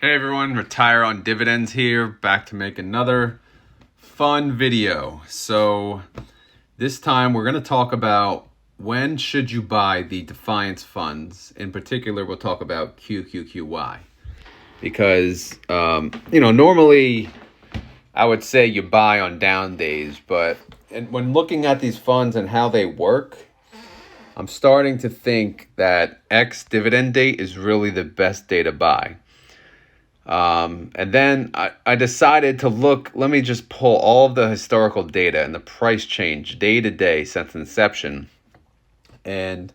Hey everyone, Retire on Dividends here, back to make another fun video. So this time we're going to talk about when should you buy the Defiance funds. In particular, we'll talk about QQQY. Because, normally I would say you buy on down days, but when looking at these funds and how they work, I'm starting to think that ex-dividend date is really the best day to buy. And then I decided to look, let me just pull all of the historical data and the price change day to day since inception. And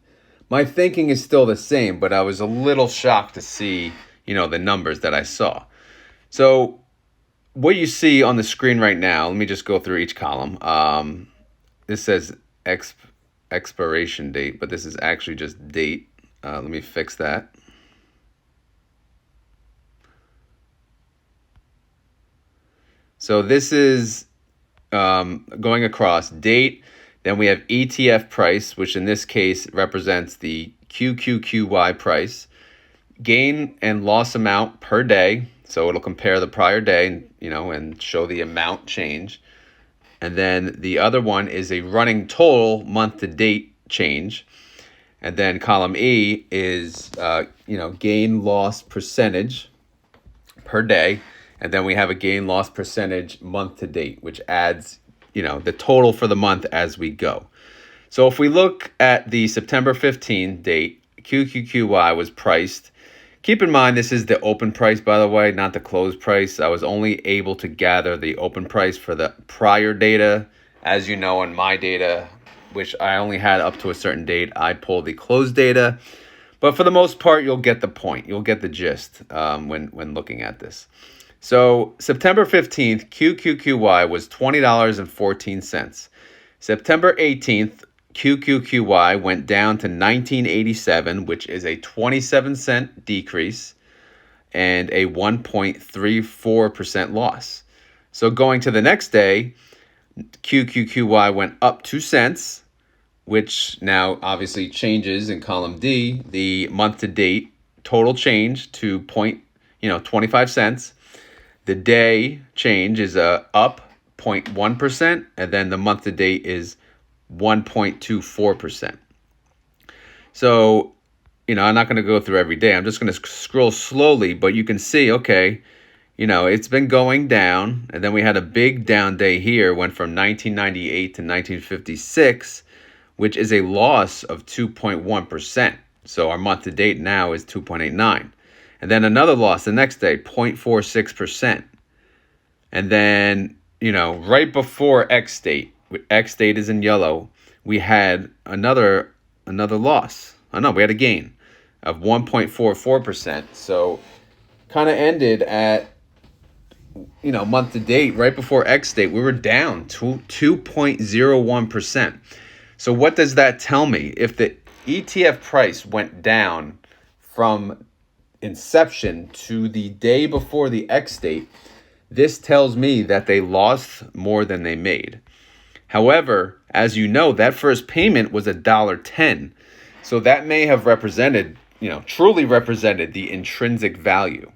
my thinking is still the same, but I was a little shocked to see, the numbers that I saw. So what you see on the screen right now, let me just go through each column. This says expiration date, but this is actually just date. Let me fix that. So this is going across date. Then we have ETF price, which in this case represents the QQQY price. Gain and loss amount per day. So it'll compare the prior day, and show the amount change. And then the other one is a running total month to date change. And then column E is, gain loss percentage per day. And then we have a gain loss percentage month to date, which adds, the total for the month as we go. So if we look at the September 15 date, QQQY was priced. Keep in mind, this is the open price, by the way, not the closed price. I was only able to gather the open price for the prior data. As you know, in my data, which I only had up to a certain date, I pulled the closed data. But for the most part, you'll get the point. You'll get the gist when looking at this. So September 15th, QQQY was $20.14. September 18th, QQQY went down to 1987, which is a 27-cent decrease and a 1.34% loss. So going to the next day, QQQY went up 2 cents, which now obviously changes in column D, the month to date total change to 25 cents. The day change is up 0.1%, and then the month to date is 1.24%. So, I'm not going to go through every day. I'm just going to scroll slowly, but you can see, okay, it's been going down, and then we had a big down day here, went from 1998 to 1956, which is a loss of 2.1%. So our month to date now is 2.89. And then another loss the next day, 0.46%. And then, right before X date is in yellow, we had another loss. Oh no, we had a gain of 1.44%. So kind of ended at, month to date, right before X date, we were down to 2.01%. So what does that tell me? If the ETF price went down from inception to the day before the X date, this tells me that they lost more than they made. However, as you know, that first payment was $1.10. So that may have represented, truly represented the intrinsic value.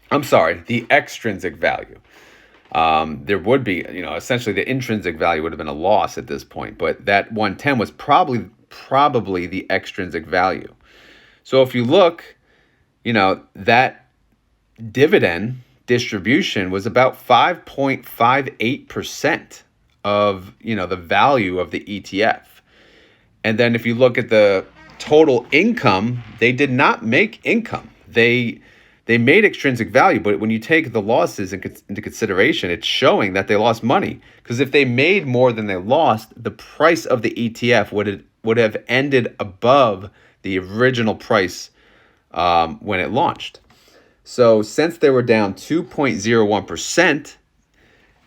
I'm sorry, the extrinsic value. There would be, essentially the intrinsic value would have been a loss at this point, but that 110 was probably the extrinsic value. So if you look, that dividend distribution was about 5.58% of, the value of the ETF. And then if you look at the total income, they did not make income. They made extrinsic value, but when you take the losses into consideration, it's showing that they lost money. Because if they made more than they lost, the price of the ETF would have ended above the original price when it launched. So since they were down 2.01%,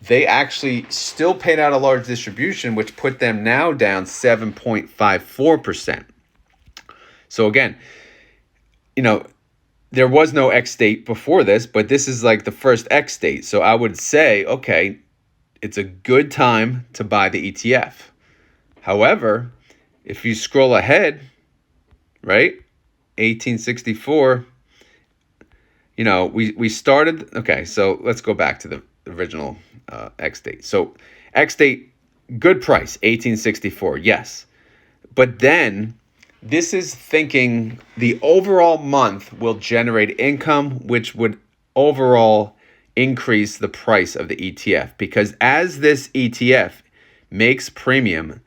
they actually still paid out a large distribution, which put them now down 7.54%. So again, there was no X date before this, but this is like the first X date. So I would say, okay, it's a good time to buy the ETF. However, if you scroll ahead, right, 1864, we started. Okay, so let's go back to the original X date. So X date, good price, 1864, yes. But then this is thinking the overall month will generate income, which would overall increase the price of the ETF. Because as this ETF makes premium,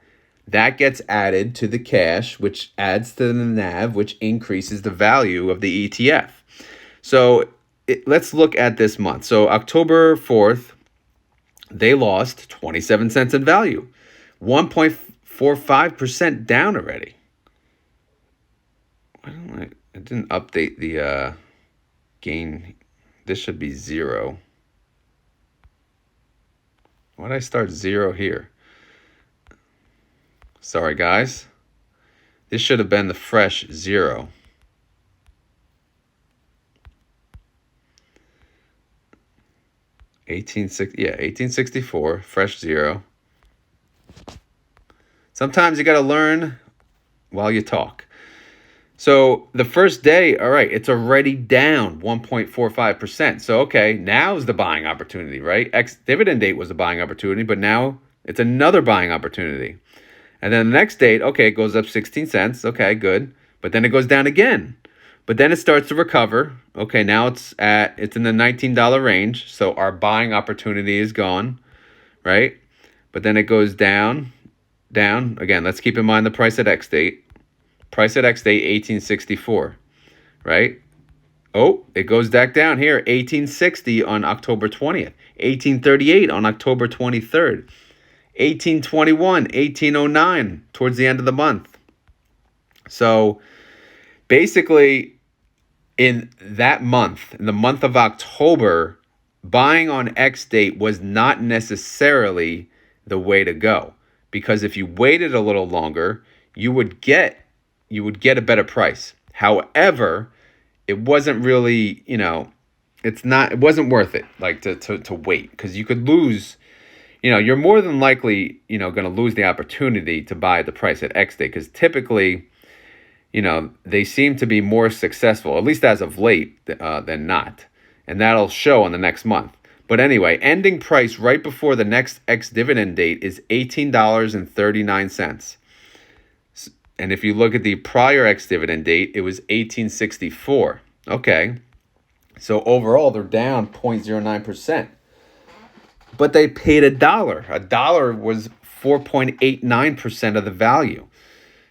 that gets added to the cash, which adds to the NAV, which increases the value of the ETF. So let's look at this month. So October 4th, they lost 27 cents in value, 1.45% down already. I didn't update the gain. This should be 0. Why did I start 0 here? Sorry, guys. This should have been the fresh 0. Yeah, 1864, fresh 0. Sometimes you got to learn while you talk. So the first day, all right, it's already down 1.45%. So, okay, now's the buying opportunity, right? Ex-dividend date was the buying opportunity, but now it's another buying opportunity. And then the next date, okay, it goes up 16 cents. Okay, good. But then it goes down again. But then it starts to recover. Okay, now it's in the $19 range. So our buying opportunity is gone, right? But then it goes down. Again, let's keep in mind the price at X date. Price at X date, 1864, right? Oh, it goes back down here, 1860 on October 20th, 1838 on October 23rd, 1821, 1809 towards the end of the month. So basically, in that month, in the month of October, buying on X date was not necessarily the way to go, because if you waited a little longer, you would get a better price. However, it wasn't really, it wasn't worth it, like to wait, because you could lose. You're more than likely, going to lose the opportunity to buy the price at X date, because typically, they seem to be more successful, at least as of late, than not. And that'll show on the next month. But anyway, ending price right before the next ex-dividend date is $18.39. And if you look at the prior ex-dividend date, it was 1864. Okay. So overall, they're down 0.09%. But they paid $1. $1 was 4.89% of the value.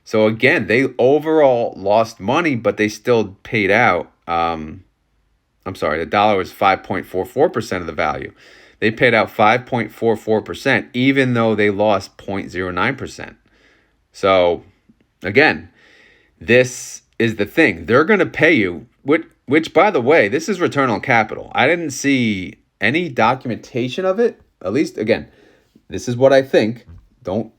So again, they overall lost money, but they still paid out. I'm sorry, the dollar was 5.44% of the value. They paid out 5.44%, even though they lost 0.09%. So again, this is the thing. They're going to pay you, which, by the way, this is return on capital. I didn't see any documentation of it. At least, again, this is what I think. I'm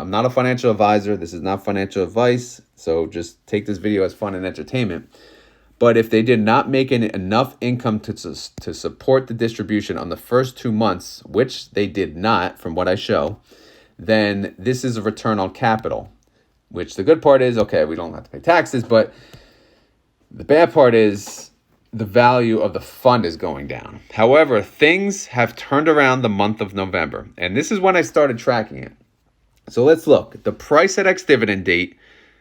not a financial advisor. This is not financial advice. So just take this video as fun and entertainment. But if they did not make enough income to support the distribution on the first 2 months, which they did not, from what I show, then this is a return on capital. Which the good part is, okay, we don't have to pay taxes, but the bad part is the value of the fund is going down. However, things have turned around the month of November, and this is when I started tracking it. So let's look. The price at ex-dividend date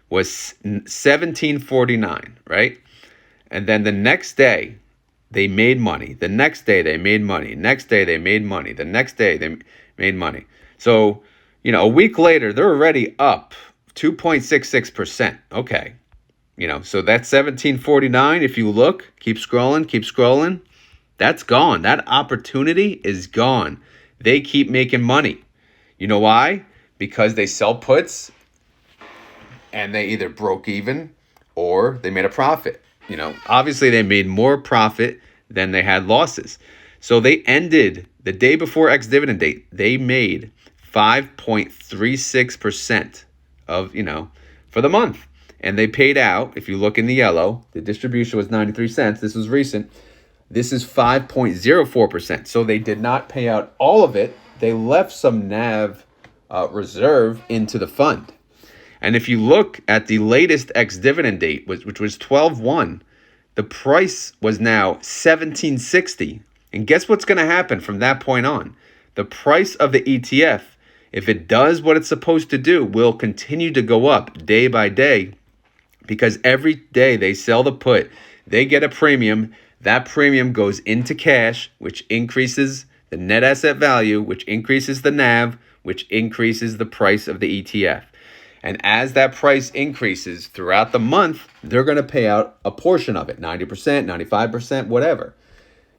was $17.49, right? And then the next day, they made money. The next day, they made money. Next day, they made money. The next day, they made money. So, a week later, they're already up 2.66%. Okay. So that's 1749. If you look, keep scrolling. That's gone. That opportunity is gone. They keep making money. You know why? Because they sell puts and they either broke even or they made a profit. Obviously they made more profit than they had losses. So they ended the day before ex-dividend date. They made 5.36% of, for the month. And they paid out, if you look in the yellow, the distribution was 93 cents. This was recent. This is 5.04%. So they did not pay out all of it. They left some NAV reserve into the fund. And if you look at the latest ex-dividend date, which was 12/1, the price was now $17.60. And guess what's going to happen from that point on? The price of the ETF, if it does what it's supposed to do, will continue to go up day by day, because every day they sell the put, they get a premium. That premium goes into cash, which increases the net asset value, which increases the NAV, which increases the price of the ETF. And as that price increases throughout the month, they're going to pay out a portion of it, 90%, 95%, whatever.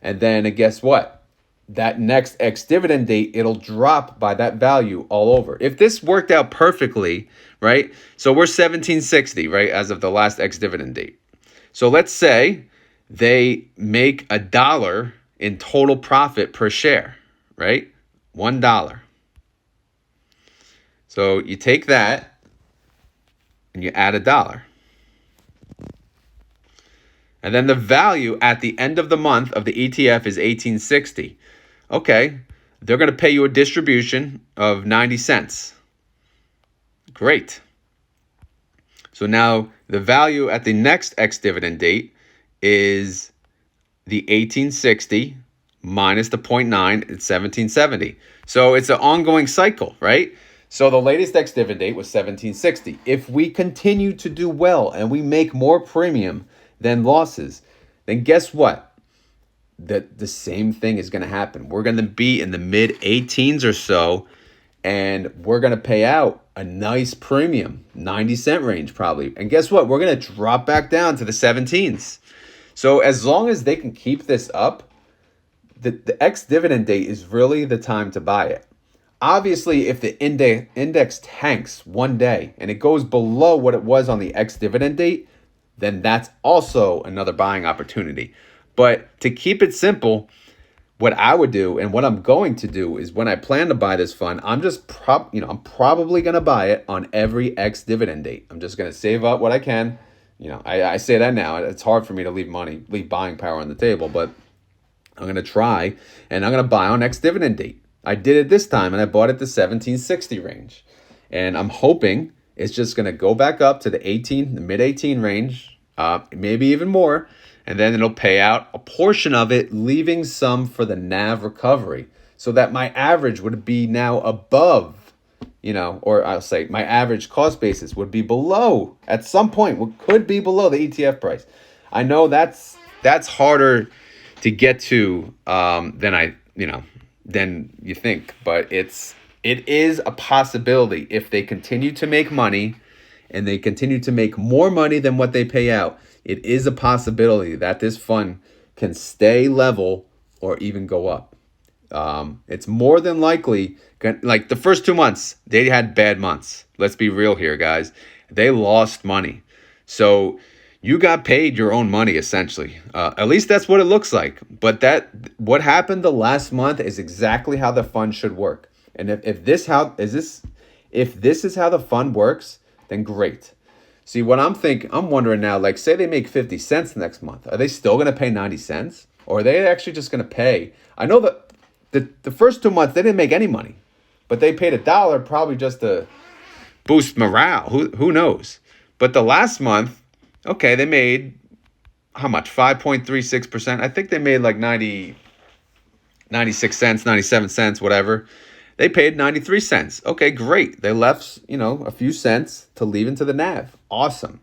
And then guess what? That next ex-dividend date, it'll drop by that value all over. If this worked out perfectly, right? So we're 1760, right, as of the last ex-dividend date. So let's say they make $1 in total profit per share, right? $1. So you take that and you add $1. And then the value at the end of the month of the ETF is 1860. Okay, they're going to pay you a distribution of 90 cents. Great. So now the value at the next ex-dividend date is the 1860 minus the 0.9, it's 1770. So it's an ongoing cycle, right? So the latest ex-dividend date was 1760. If we continue to do well and we make more premium than losses, then guess what? The same thing is going to happen. We're going to be in the mid-18s or so, and we're going to pay out a nice premium, 90-cent range probably. And guess what? We're going to drop back down to the 17s. So as long as they can keep this up, the ex-dividend date is really the time to buy it. Obviously, if the index tanks one day and it goes below what it was on the ex-dividend date, then that's also another buying opportunity. But to keep it simple, what I would do and what I'm going to do is when I plan to buy this fund, I'm just I'm probably going to buy it on every ex-dividend date. I'm just going to save up what I can. I say that now. It's hard for me to leave buying power on the table, but I'm going to try, and I'm going to buy on ex-dividend date. I did it this time, and I bought it the 1760 range. And I'm hoping it's just going to go back up to the mid-18 range, maybe even more, and then it'll pay out a portion of it, leaving some for the NAV recovery, so that my average would be now above, or I'll say my average cost basis would be below, at some point, could be below the ETF price. I know that's harder to get to than you think, but it is a possibility. If they continue to make money and they continue to make more money than what they pay out, it is a possibility that this fund can stay level or even go up. It's more than likely, like the first 2 months, they had bad months. Let's be real here, guys. They lost money. So you got paid your own money, essentially. At least that's what it looks like. But what happened the last month is exactly how the fund should work. And if this is how the fund works, then great. See, what I'm wondering now, like, say they make 50 cents next month. Are they still going to pay 90 cents? Or are they actually just going to pay? I know that the first 2 months, they didn't make any money. But they paid $1 probably just to boost morale. Who knows? But the last month, okay, they made how much? 5.36%. I think they made like 96 cents, 97 cents, whatever. They paid 93 cents. Okay, great. They left, a few cents to leave into the NAV. Awesome.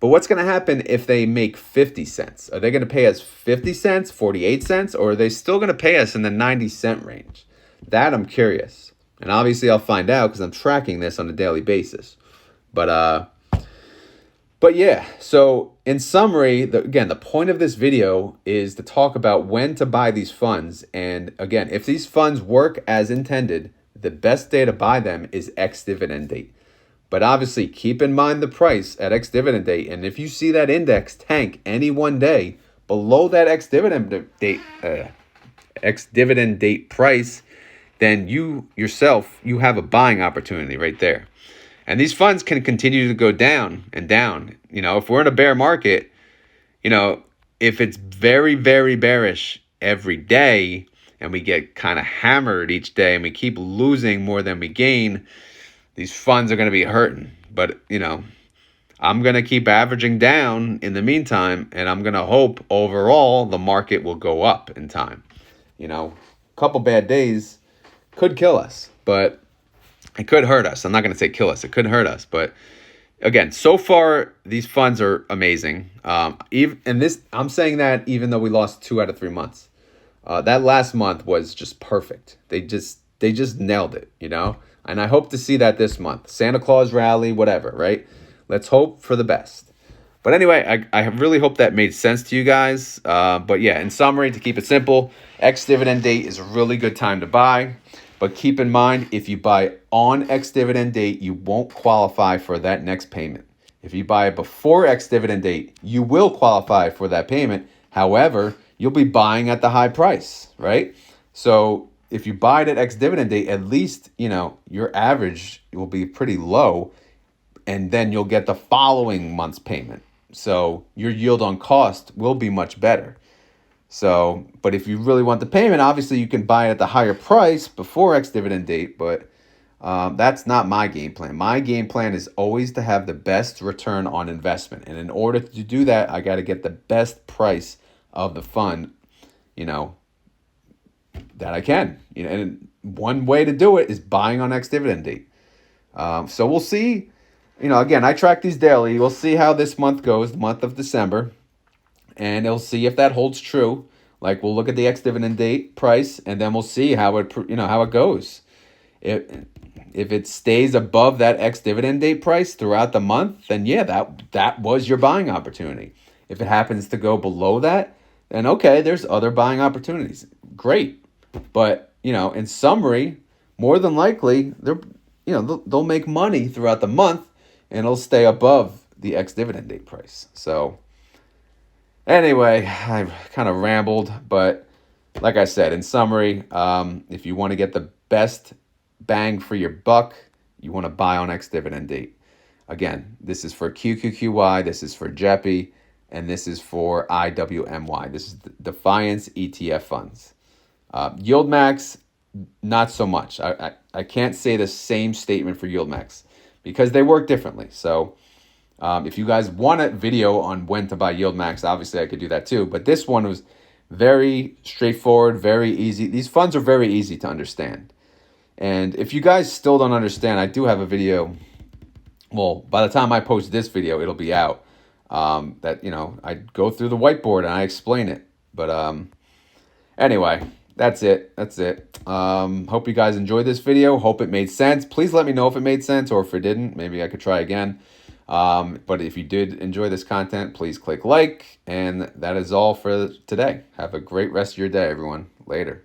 But what's going to happen if they make 50 cents? Are they going to pay us 50 cents, 48 cents, or are they still going to pay us in the 90-cent range? That I'm curious. And obviously I'll find out because I'm tracking this on a daily basis. But yeah, so in summary, the point of this video is to talk about when to buy these funds. And again, if these funds work as intended, the best day to buy them is ex-dividend date. But obviously, keep in mind the price at ex-dividend date. And if you see that index tank any one day below that ex-dividend date price, then you have a buying opportunity right there. And these funds can continue to go down and down. If we're in a bear market, if it's very, very bearish every day and we get kind of hammered each day and we keep losing more than we gain, these funds are going to be hurting. But, I'm going to keep averaging down in the meantime, and I'm going to hope overall the market will go up in time. A couple bad days could kill us, but it could hurt us. I'm not going to say kill us. It could hurt us, but again, so far these funds are amazing. I'm saying that even though we lost 2 out of 3 months, that last month was just perfect. They just nailed it, And I hope to see that this month. Santa Claus rally, whatever, right? Let's hope for the best. But anyway, I really hope that made sense to you guys. But yeah, in summary, to keep it simple, ex-dividend date is a really good time to buy. But keep in mind, if you buy on ex-dividend date, you won't qualify for that next payment. If you buy before ex-dividend date, you will qualify for that payment. However, you'll be buying at the high price, right? So if you buy it at ex-dividend date, at least, your average will be pretty low, and then you'll get the following month's payment. So your yield on cost will be much better. So, but if you really want the payment, obviously you can buy it at the higher price before ex-dividend date, but that's not my game plan. My game plan is always to have the best return on investment. And in order to do that, I got to get the best price of the fund, that I can. And one way to do it is buying on ex-dividend date. So we'll see. Again, I track these daily. We'll see how this month goes, the month of December. And we'll see if that holds true. Like, we'll look at the ex-dividend date price, and then we'll see how it goes. If it stays above that ex-dividend date price throughout the month, then yeah, that was your buying opportunity. If it happens to go below that, then okay, there's other buying opportunities. Great. But, in summary, more than likely, they'll make money throughout the month, and it'll stay above the ex-dividend date price. So anyway, I kind of rambled, but like I said, in summary, if you want to get the best bang for your buck, you want to buy on ex-dividend date. Again, this is for QQQY, this is for jepy, and this is for iwmy. This is the Defiance ETF funds. Yield Max, not so much. I can't say the same statement for Yield Max because they work differently. So if you guys want a video on when to buy Yield Max, obviously I could do that too. But this one was very straightforward, very easy. These funds are very easy to understand. And if you guys still don't understand, I do have a video. Well, by the time I post this video, it'll be out. I go through the whiteboard and I explain it. But anyway, that's it. Hope you guys enjoyed this video. Hope it made sense. Please let me know if it made sense or if it didn't. Maybe I could try again. But if you did enjoy this content, please click like. And that is all for today. Have a great rest of your day, everyone. Later.